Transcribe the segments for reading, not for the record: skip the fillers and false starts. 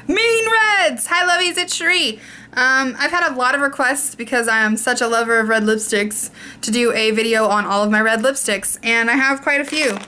Mean Reds! Hi lovies, it's Cherie. I've had a lot of requests because I am such a lover of red lipsticks to do a video on all of my red lipsticks, and I have quite a few.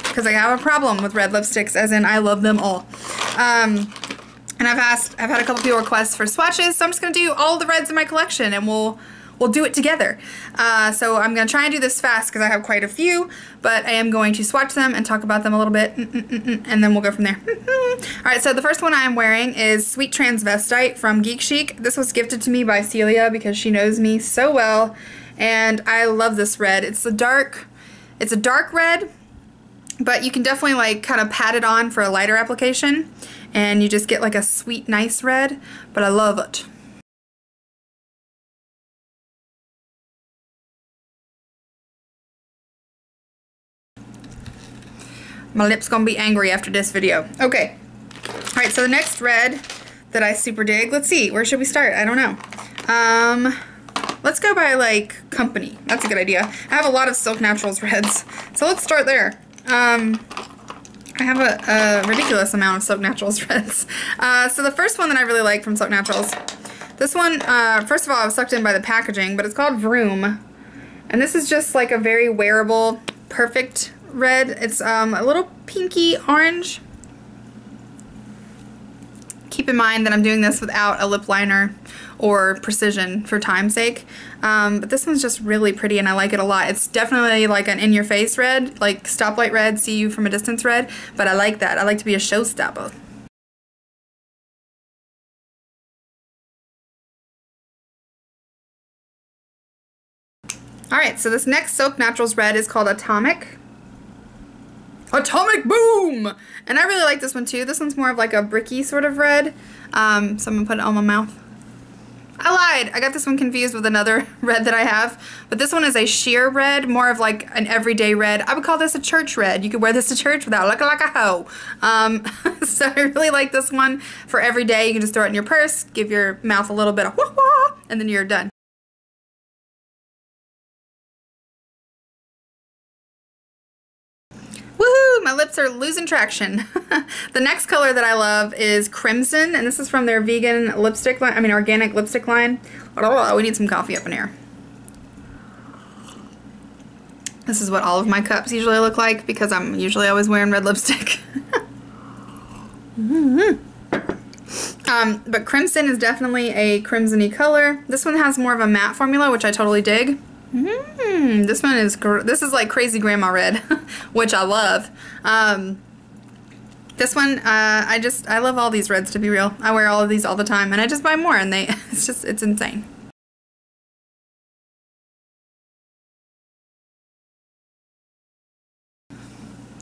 Because I have a problem with red lipsticks, as in I love them all. And I've had a couple people request for swatches, so I'm just gonna do all the reds in my collection and we'll do it together. So I'm gonna try and do this fast because I have quite a few, but I am going to swatch them and talk about them a little bit, and then we'll go from there. Alright, so the first one I'm wearing is Sweet Transvestite from Geek Chic. This was gifted to me by Celia because she knows me so well, and I love this red. It's a dark red, but you can definitely like kind of pat it on for a lighter application, and you just get like a sweet, nice red, but I love it. My lip's gonna be angry after this video. Okay. Alright, so the next red that I super dig, let's see, where should we start? I don't know. Let's go by like company. That's a good idea. I have a lot of Silk Naturals reds, so let's start there. I have a ridiculous amount of Silk Naturals reds. So the first one that I really like from Silk Naturals, this one, first of all, I was sucked in by the packaging, but it's called Vroom. And this is just like a very wearable, perfect red. It's a little pinky orange. Keep in mind that I'm doing this without a lip liner or precision for time's sake. But this one's just really pretty and I like it a lot. It's definitely like an in-your-face red, like stoplight red, see you from a distance red, but I like that. I like to be a showstopper. Alright, so this next Silk Naturals red is called Atomic. Atomic Boom! And I really like this one too. This one's more of like a bricky sort of red. So I'm gonna put it on my mouth. I lied! I got this one confused with another red that I have. But this one is a sheer red, more of like an everyday red. I would call this a church red. You could wear this to church without looking like a hoe. So I really like this one for every day. You can just throw it in your purse, give your mouth a little bit of wah-wah, and then you're done. Woohoo! My lips are losing traction. The next color that I love is Crimson, and this is from their vegan lipstick line, organic lipstick line. Oh, we need some coffee up in here. This is what all of my cups usually look like because I'm usually always wearing red lipstick. But Crimson is definitely a crimson-y color. This one has more of a matte formula, which I totally dig. This one is this is like crazy grandma red, which I love. This one, I love all these reds, to be real. I wear all of these all the time, and I just buy more, and it's insane.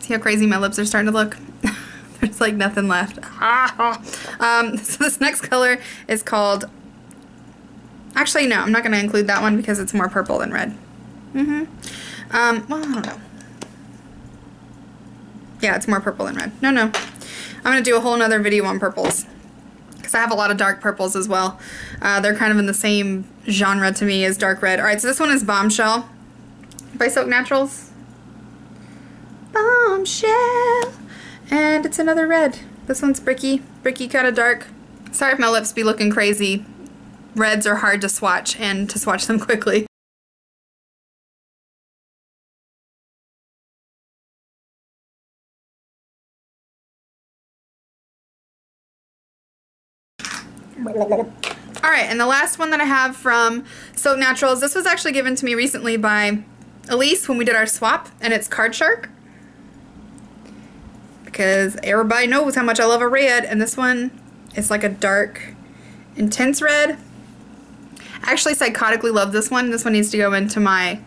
See how crazy my lips are starting to look? There's like nothing left. So this next color is called, actually no, I'm not going to include that one because it's more purple than red. Well, I don't know. Yeah, it's more purple than red. No. I'm going to do a whole nother video on purples because I have a lot of dark purples as well. They're kind of in the same genre to me as dark red. Alright, so this one is Bombshell by Silk Naturals. Bombshell! And it's another red. This one's bricky kind of dark. Sorry if my lips be looking crazy. Reds are hard to swatch and to swatch them quickly. Alright, and the last one that I have from Silk Naturals, this was actually given to me recently by Elise when we did our swap, and it's Card Shark. Because everybody knows how much I love a red, and this one is like a dark, intense red. I actually psychotically love this one. This one needs to go into my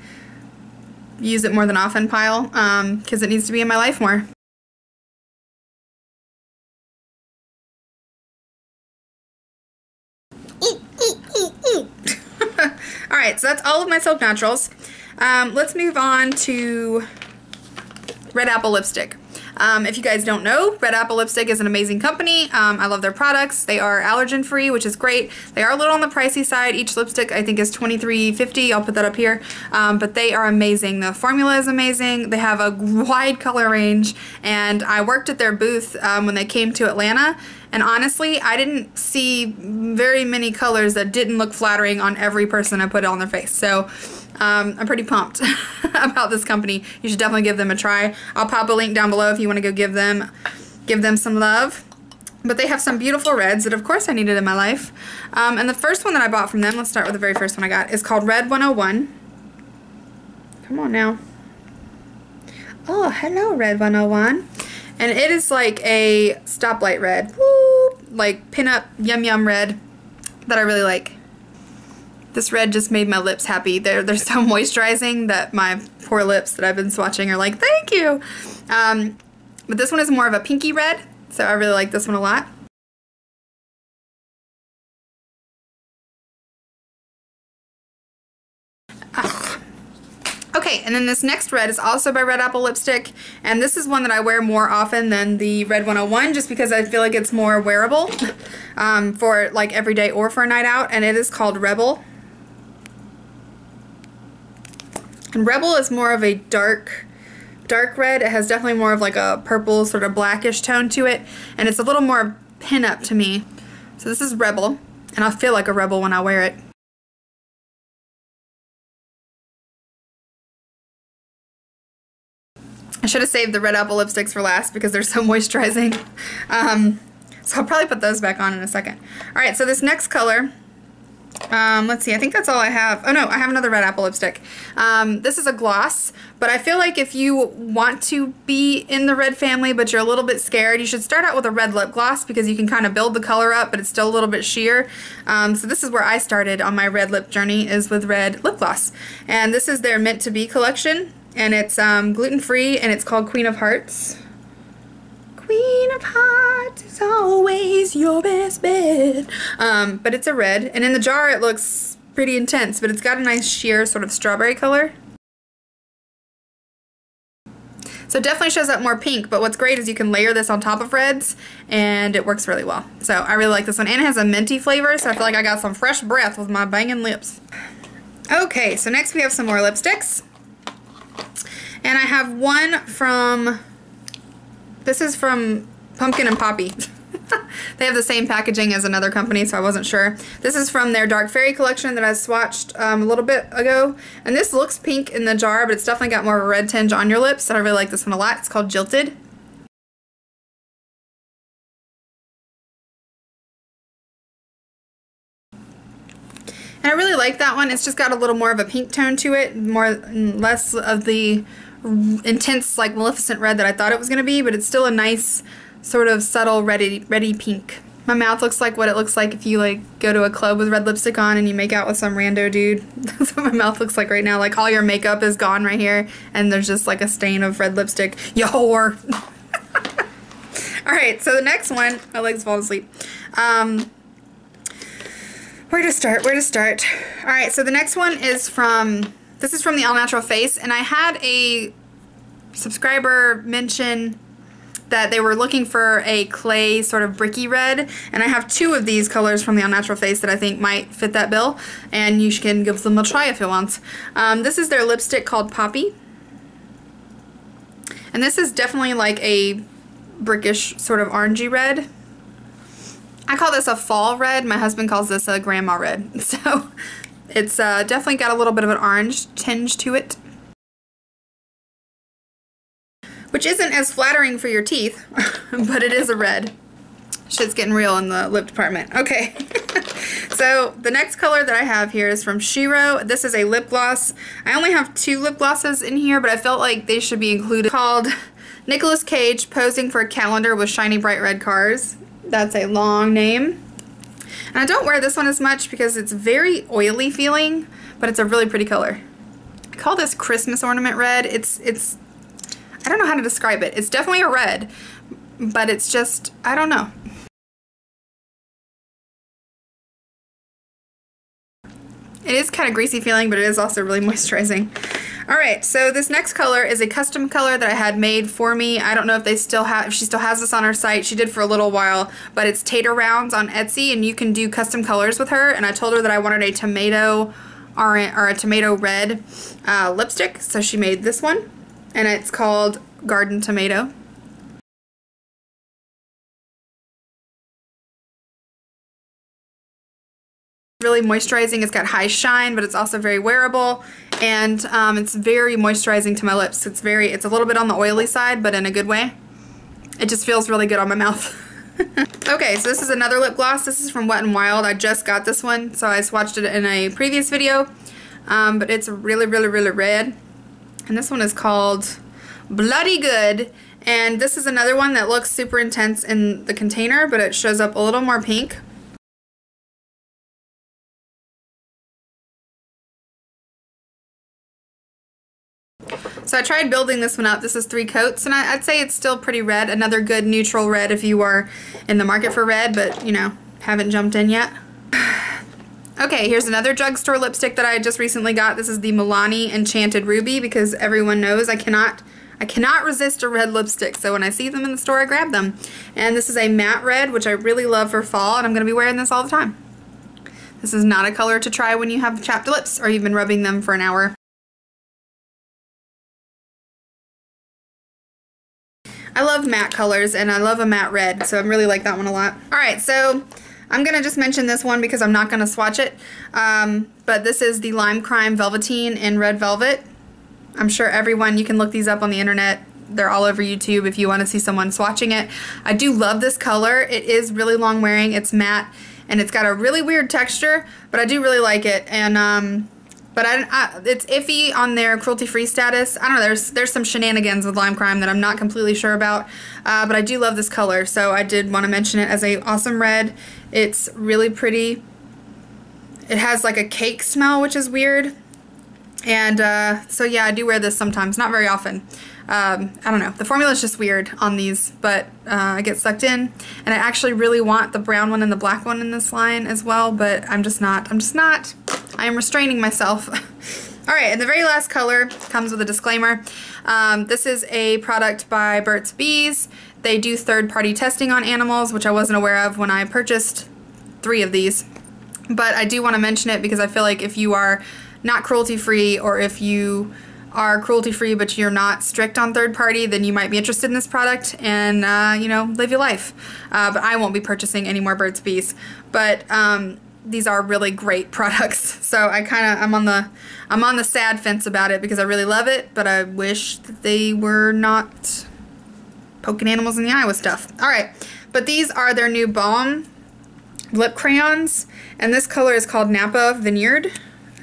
use it more than often pile, because it needs to be in my life more. Alright, so that's all of my Silk Naturals. Let's move on to Red Apple lipstick. If you guys don't know, Red Apple Lipstick is an amazing company. I love their products. They are allergen free, which is great. They are a little on the pricey side. Each lipstick I think is $23.50. I'll put that up here. But they are amazing. The formula is amazing. They have a wide color range, and I worked at their booth when they came to Atlanta, and honestly I didn't see very many colors that didn't look flattering on every person I put it on their face. So I'm pretty pumped about this company. You should definitely give them a try. I'll pop a link down below if you want to go give them some love. But they have some beautiful reds that of course I needed in my life. And the first one that I bought from them, let's start with the very first one I got, is called Red 101. Come on now. Oh, hello Red 101. And it is like a stoplight red. Woo! Like pin-up yum yum red that I really like. This red just made my lips happy. They're so moisturizing that my poor lips that I've been swatching are like, thank you. But this one is more of a pinky red, so I really like this one a lot. Okay, and then this next red is also by Red Apple Lipstick, and this is one that I wear more often than the Red 101 just because I feel like it's more wearable for like every day or for a night out, and it is called Rebel. And Rebel is more of a dark red. It has definitely more of like a purple sort of blackish tone to it, and it's a little more pin-up to me. So this is Rebel, and I feel like a rebel when I wear it. I should have saved the Red Apple lipsticks for last because they're so moisturizing. So I'll probably put those back on in a second. Alright, so this next color, let's see, I think that's all I have. Oh no, I have another Red Apple lipstick. This is a gloss, but I feel like if you want to be in the red family but you're a little bit scared, you should start out with a red lip gloss because you can kind of build the color up, but it's still a little bit sheer. So this is where I started on my red lip journey, is with red lip gloss. And this is their Meant to Be collection. And it's gluten-free, and it's called Queen of Hearts. Queen of Hearts is always your best bet. But it's a red, and in the jar it looks pretty intense, but it's got a nice sheer sort of strawberry color. So it definitely shows up more pink, but what's great is you can layer this on top of reds, and it works really well. So I really like this one, and it has a minty flavor, so I feel like I got some fresh breath with my banging lips. Okay, so next we have some more lipsticks. And I have one from, this is from Pumpkin and Poppy. They have the same packaging as another company, so I wasn't sure. This is from their Dark Fairy collection that I swatched a little bit ago. And this looks pink in the jar, but it's definitely got more of a red tinge on your lips, and I really like this one a lot. It's called Jilted. And I really like that one. It's just got a little more of a pink tone to it, less of the intense like Maleficent red that I thought it was going to be, but it's still a nice sort of subtle reddy pink. My mouth looks like what it looks like if you like go to a club with red lipstick on and you make out with some rando dude. That's what my mouth looks like right now. Like all your makeup is gone right here and there's just like a stain of red lipstick. You whore. Alright, so the next one, my legs fall asleep. Where to start? Alright, so the next one is from, this is from the All Natural Face, and I had a subscriber mention that they were looking for a clay sort of bricky red, and I have two of these colors from the All Natural Face that I think might fit that bill, and you can give them a try if you want. This is their lipstick called Poppy, and this is definitely like a brickish sort of orangey red. I call this a fall red. My husband calls this a grandma red. So it's definitely got a little bit of an orange tinge to it, which isn't as flattering for your teeth, but it is a red. Shit's getting real in the lip department. Okay. So the next color that I have here is from Shiro. This is a lip gloss. I only have two lip glosses in here, but I felt like they should be included. Called Nicolas Cage Posing for a Calendar with Shiny Bright Red Cars. That's a long name. And I don't wear this one as much because it's very oily feeling, but it's a really pretty color. I call this Christmas ornament red. It's I don't know how to describe it. It's definitely a red, but it's just, I don't know. It is kind of greasy feeling, but it is also really moisturizing. Alright, so this next color is a custom color that I had made for me. I don't know if if she still has this on her site. She did for a little while, but it's Tater Rounds on Etsy, and you can do custom colors with her. And I told her that I wanted a tomato orange or a tomato red lipstick, so she made this one, and it's called Garden Tomato. Really moisturizing. It's got high shine, but it's also very wearable, and it's very moisturizing to my lips. It's a little bit on the oily side, but in a good way. It just feels really good on my mouth. Okay, so this is another lip gloss. This is from Wet n Wild. I just got this one, so I swatched it in a previous video, but it's really, really, really red, and this one is called Bloody Good, and this is another one that looks super intense in the container, but it shows up a little more pink. So I tried building this one up. This is 3 coats, and I'd say it's still pretty red. Another good neutral red if you are in the market for red, but, you know, haven't jumped in yet. Okay, here's another drugstore lipstick that I just recently got. This is the Milani Enchanted Ruby, because everyone knows I cannot resist a red lipstick, so when I see them in the store, I grab them. And this is a matte red, which I really love for fall, and I'm going to be wearing this all the time. This is not a color to try when you have chapped lips or you've been rubbing them for an hour. I love matte colors, and I love a matte red, so I really like that one a lot. Alright, so I'm going to just mention this one because I'm not going to swatch it, but this is the Lime Crime Velveteen in Red Velvet. I'm sure everyone, you can look these up on the internet. They're all over YouTube if you want to see someone swatching it. I do love this color. It is really long wearing, it's matte, and it's got a really weird texture, but I do really like it, and but it's iffy on their cruelty-free status. I don't know, there's some shenanigans with Lime Crime that I'm not completely sure about, but I do love this color, so I did want to mention it as a awesome red. It's really pretty. It has like a cake smell, which is weird, and so yeah, I do wear this sometimes, not very often. I don't know, the formula is just weird on these, but I get sucked in, and I actually really want the brown one and the black one in this line as well, but I'm just not. I am restraining myself. Alright, and the very last color comes with a disclaimer. This is a product by Burt's Bees. They do third-party testing on animals, which I wasn't aware of when I purchased 3 of these. But I do want to mention it because I feel like if you are not cruelty-free, or if you are cruelty-free but you're not strict on third-party, then you might be interested in this product and, you know, live your life. But I won't be purchasing any more Burt's Bees. But these are really great products, so I'm on the sad fence about it because I really love it, but I wish that they were not poking animals in the eye with stuff. Alright, but these are their new Balm lip crayons, and this color is called Napa Vineyard,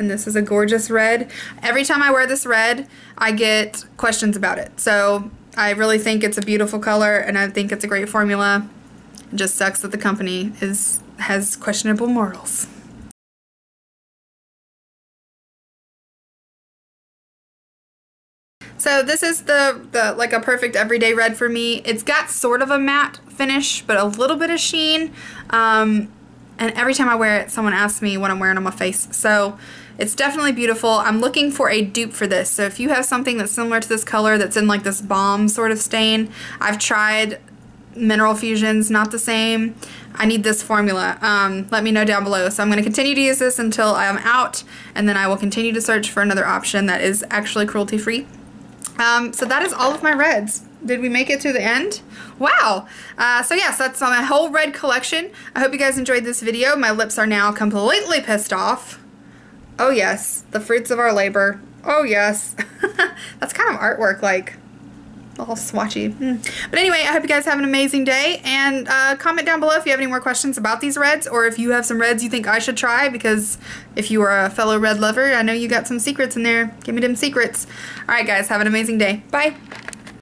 and this is a gorgeous red. Every time I wear this red, I get questions about it, so I really think it's a beautiful color, and I think it's a great formula. It just sucks that the company has questionable morals. So this is the like a perfect everyday red for me. It's got sort of a matte finish, but a little bit of sheen. And every time I wear it, someone asks me what I'm wearing on my face. So it's definitely beautiful. I'm looking for a dupe for this. So if you have something that's similar to this color that's in like this balm sort of stain, I've tried Mineral Fusions, not the same. I need this formula. Let me know down below. So I'm going to continue to use this until I am out, and then I will continue to search for another option that is actually cruelty-free. So that is all of my reds. Did we make it to the end? Wow! So yes, that's my whole red collection. I hope you guys enjoyed this video. My lips are now completely pissed off. Oh yes, the fruits of our labor. Oh yes. That's kind of artwork, like all swatchy. But anyway, I hope you guys have an amazing day, and comment down below if you have any more questions about these reds, or if you have some reds you think I should try, because if you are a fellow red lover, I know you got some secrets in there. Give me them secrets. Alright guys, have an amazing day. Bye!